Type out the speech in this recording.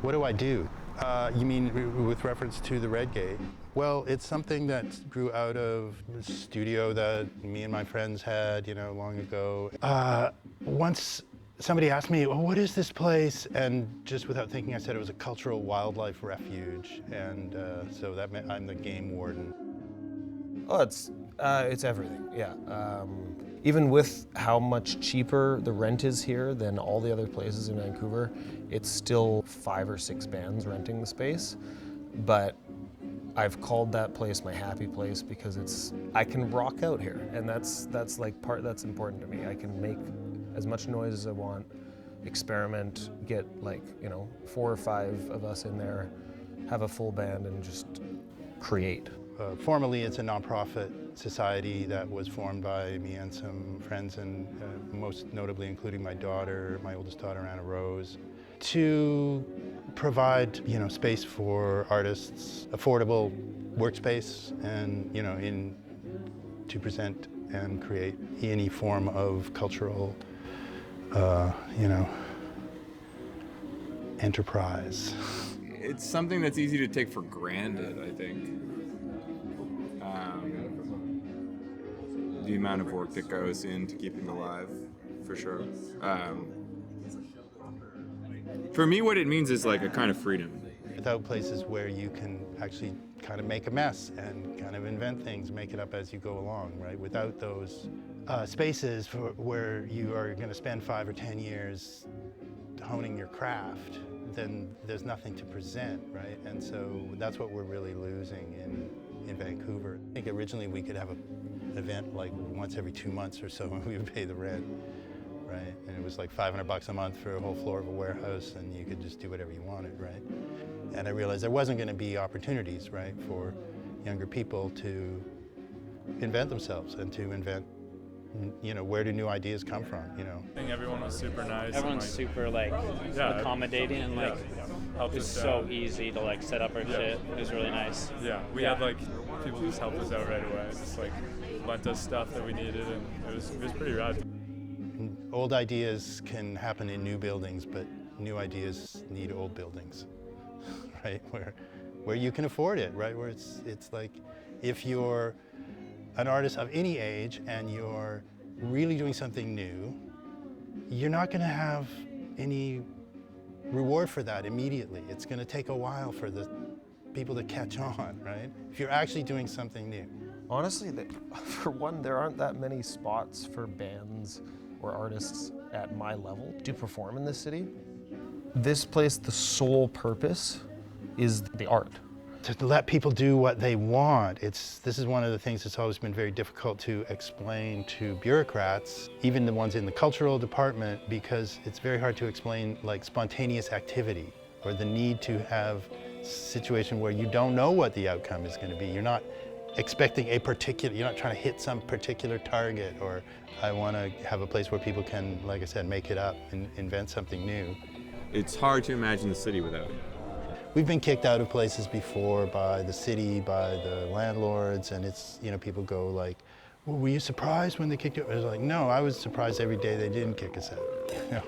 What do I do? You mean with reference to the Redgate? Well, it's something that grew out of the studio that me and my friends had, long ago. Once somebody asked me, well, what is this place? And just without thinking, I said it was a cultural wildlife refuge. And so that meant I'm the game warden. Oh, it's everything, yeah. Even with how much cheaper the rent is here than all the other places in Vancouver, it's still 5 or 6 bands renting the space. But I've called that place my happy place because I can rock out here, and that's important to me. I can make as much noise as I want, experiment, get 4 or 5 of us in there, have a full band, and just create. Formally, it's a nonprofit society that was formed by me and some friends, and most notably including my oldest daughter, Anna Rose, to provide, space for artists, affordable workspace, and to present and create any form of cultural, enterprise. It's something that's easy to take for granted, I think. The amount of work that goes into keeping it alive, for sure. For me, what it means is like a kind of freedom. Without places where you can actually kind of make a mess and kind of invent things, make it up as you go along, right? Without those spaces where you are going to spend 5 or 10 years honing your craft, then there's nothing to present, right? And so that's what we're really losing in Vancouver. I think originally we could have an event like once every 2 months or so, and we would pay the rent, right? And it was like $500 a month for a whole floor of a warehouse, and you could just do whatever you wanted, right? And I realized there wasn't going to be opportunities, right, for younger people to invent themselves and to invent, where do new ideas come from, I think everyone was super nice. Everyone's super accommodating, and it's so easy to set up our shit. It was really nice. Yeah, we had people just helped us out right away. Just lent us stuff that we needed, and it was pretty rad. Old ideas can happen in new buildings, but new ideas need old buildings, right? Where you can afford it, right? Where it's like, if you're an artist of any age and you're really doing something new, you're not going to have any reward for that immediately. It's going to take a while for the people to catch on, right? If you're actually doing something new. Honestly, for one, there aren't that many spots for bands or artists at my level to perform in this city. This place, the sole purpose is the art. To let people do what they want. This is one of the things that's always been very difficult to explain to bureaucrats, even the ones in the cultural department, because it's very hard to explain spontaneous activity, or the need to have a situation where you don't know what the outcome is going to be. You're not expecting you're not trying to hit some particular target, or I want to have a place where people can, like I said, make it up and invent something new. It's hard to imagine the city without it. We've been kicked out of places before by the city, by the landlords, and it's, people go well, were you surprised when they kicked you out? I was like, no, I was surprised every day they didn't kick us out.